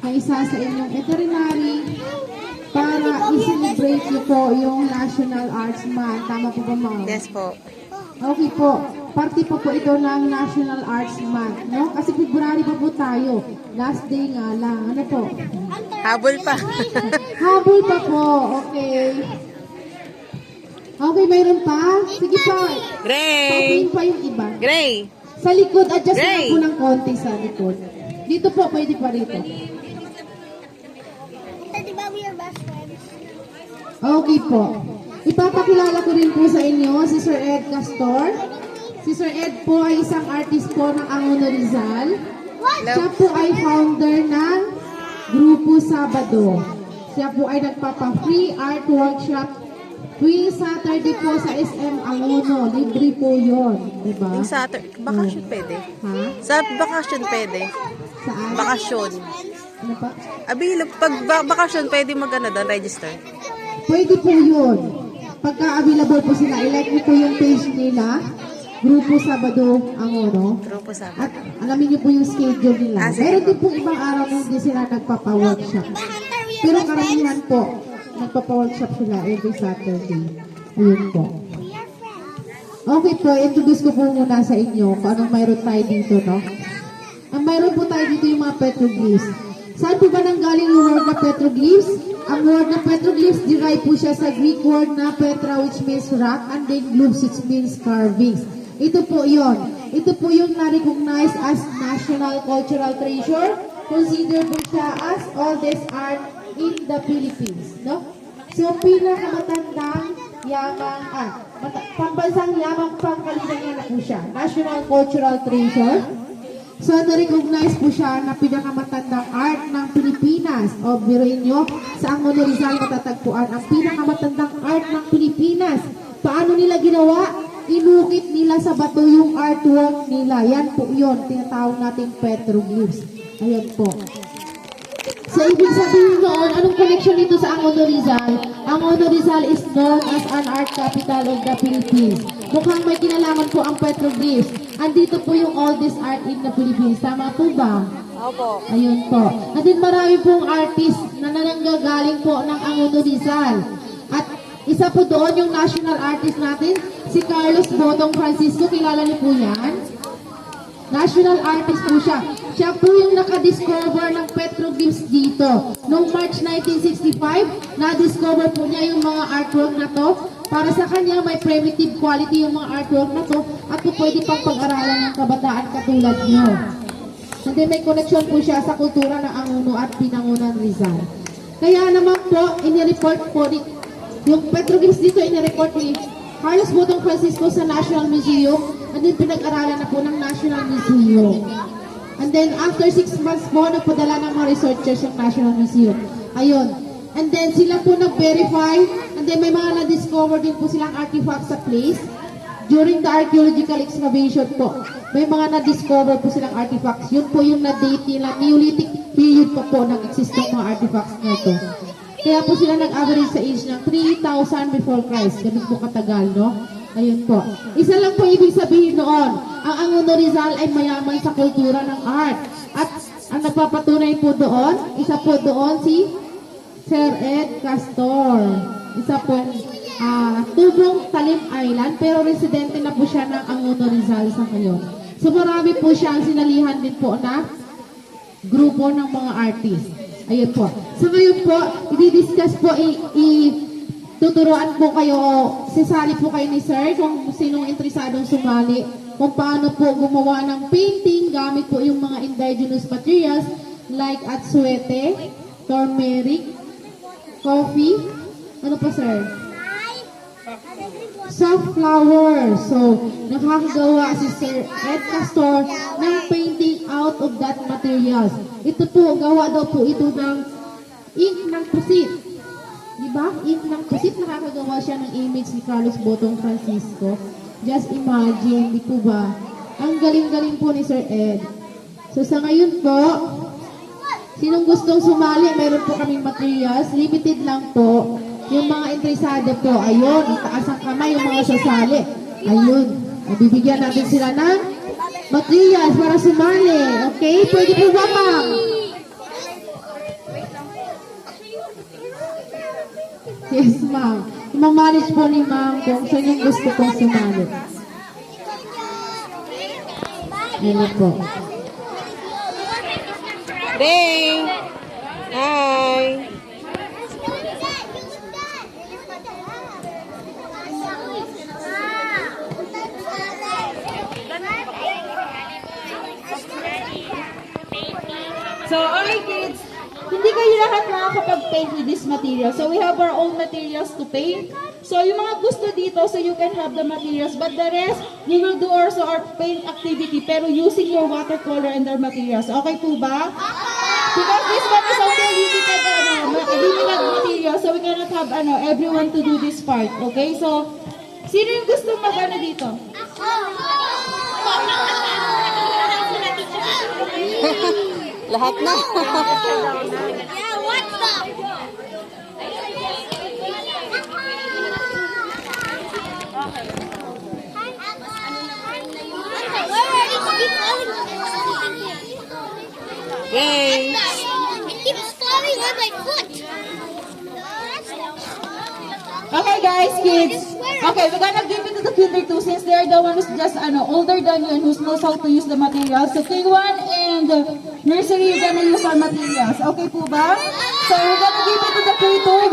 na isa sa inyong veterinary para i-celebrate niyo po yung National Arts Month. Tama po ba, ma'am? Yes po. Okay po. Party po ito ng National Arts Month, no? Kasi February pa po tayo. Last day nga lang. Ano po? Habol pa. Habol pa po. Okay. Okay, mayroon pa? Sige pa. Gray! Papain pa yung iba. Gray! Sa likod, adjust Gray! na po ng konti sa likod. Dito po, pwede pa rito. Di ba we are best friends? Okay po. Ipapakilala ko rin po sa inyo si Sir Ed Castor. Si Sir Ed po ay isang artist po ng Angono Rizal. Siya po ay founder ng Grupo Sabado. Siya po ay nagpapa-free art workshop tuwing Saturday po sa SM Angono. Libre po yun. Diba? Yung Saturday, bakasyon pwede. Ha? Sa bakasyon pwede. Saan? Bakasyon. Ano pa? Pag bakasyon, pwede mag-ano doon, register. Pwede po yun. Pagka available po sila, ilike niyo po yung page nila. Grupo Sabado Angono. Grupo sa At alamin niyo po yung schedule nila. Ah, sige Meron po. din po ibang araw na hindi sila nagpapa-workshop. Pero karamihan po, nagpapa-workshop sila every Saturday. Ayun po. Okay po, introduce ko po muna sa inyo kung anong mayroon tayo dito, no? Ang mayroon po tayo dito yung mga petroglyphs. Saan po ba nanggaling yung word na petroglyphs? Ang word na petroglyphs, derive po siya sa Greek word na petra, which means rock, and then glyphs, which means carvings. Ito po yon. Ito po yung na-recognize as national cultural treasure. Considered po siya as oldest art in the Philippines. No? So, pinakamatandang yamang, pambansang yamang pangkalinangan na po siya. National cultural treasure. So, na-recognize po siya na pinakamatandang art ng Pilipinas. O, biruin nyo, sa Angono Rizal matatagpuan ang pinakamatandang art ng Pilipinas. Paano nila ginawa? Inukit nila sa bato yung artwork nila. Yan po yun, tinatawag nating petroglyphs. Ayan po. So, ibig sabihin noon, anong connection dito sa Angono Rizal? Angono Rizal is known as an art capital of the Philippines. Mukhang may kinalaman po ang petroglyphs. Andito po yung oldest art in the Philippines. Tama po ba? Opo. Ayun po. At din marami pong artist na nananggagaling po ng Angono Rizal. At isa po doon yung national artist natin, si Carlos Botong Francisco. Kilala niyo po yan? National artist po siya. Siya po yung nakadiscover ng petroglyphs dito. Noong March 1965, na-discover po niya yung mga artwork na to. Para sa kanya, may primitive quality yung mga artwork na to at po pwede pang pag-aralan ng kabataan katulad niyo. And then may connection po siya sa kultura ng Angono at Binangonan Rizal. Kaya naman po, inireport po yung petroglyphs dito, inireport ni Carlos Botong Francisco sa National Museum and then pinag-aralan na po ng National Museum. And then after 6 months po, nagpadala ng mga researchers yung National Museum. Ayun. And then sila po nag-verify and then may mga na-discover din po silang artifacts sa place. During the archaeological excavation po, may mga na-discover po silang artifacts. Yun po yung na-date nila, Neolithic period pa po ng existing mga artifacts na ito. Kaya po sila nag-average sa age ng 3,000 before Christ. Ganun po katagal, no? Ayun po. Isa lang po ibig sabihin noon, ang Angono Rizal ay mayaman sa kultura ng art. At ang nagpapatunay po doon, isa po doon si Sir Ed Castor. Isa po tubong Talim Island, pero residente na po siya ng Angono Rizal sa ngayon. So marami po siya ang sinalihan din po na grupo ng mga artist. Ayun po. So ngayon po, i-discuss po, tuturuan po kayo, sisali po kayo ni Sir kung sinong interesadong sumali, kung paano po gumawa ng painting gamit po yung mga indigenous materials like atsuete, turmeric, coffee, ano pa sir? Soft flower. So, nakakagawa si Sir Ed Castor ng painting out of that materials. Ito po, gawa daw po ito ng ink ng pusit. Diba? Ink ng pusit, nakakagawa siya ng image ni Carlos Botong Francisco. Just imagine, di po ba? Ang galing-galing po ni Sir Ed. So, sa ngayon po, sinong gustong sumali, meron po kaming materials. Limited lang po. Yung mga interesado po, ayun, itaas ang kamay yung mga sasali. Ayun, bibigyan natin sila ng materials para sumali. Okay? Pwede po ba, ma'am? Yes, ma'am. Imamanage po ni ma'am kung saan yung gusto kong sumali. Ano po. Ding! Hi! So, alright kids, hindi kayo lahat makakapag-paint with this material. So, we have our own materials to paint. So, yung mga gusto dito, so you can have the materials. But the rest, we will do also our paint activity, pero using your watercolor and their materials. Okay po ba? Because this one is also limited, limited material, so we cannot have everyone to do this part. Okay? So, sino yung gusto mag-ano dito? Lahat na. Yeah, what the? Yay! It keeps falling on my foot. Okay guys, kids. Okay, we're gonna give it to the kinder too since they're the one who's just older than you and who knows how to use the materials. So K1 and nursery, you're gonna use our materials. Okay po ba? So we're gonna give it to the K2.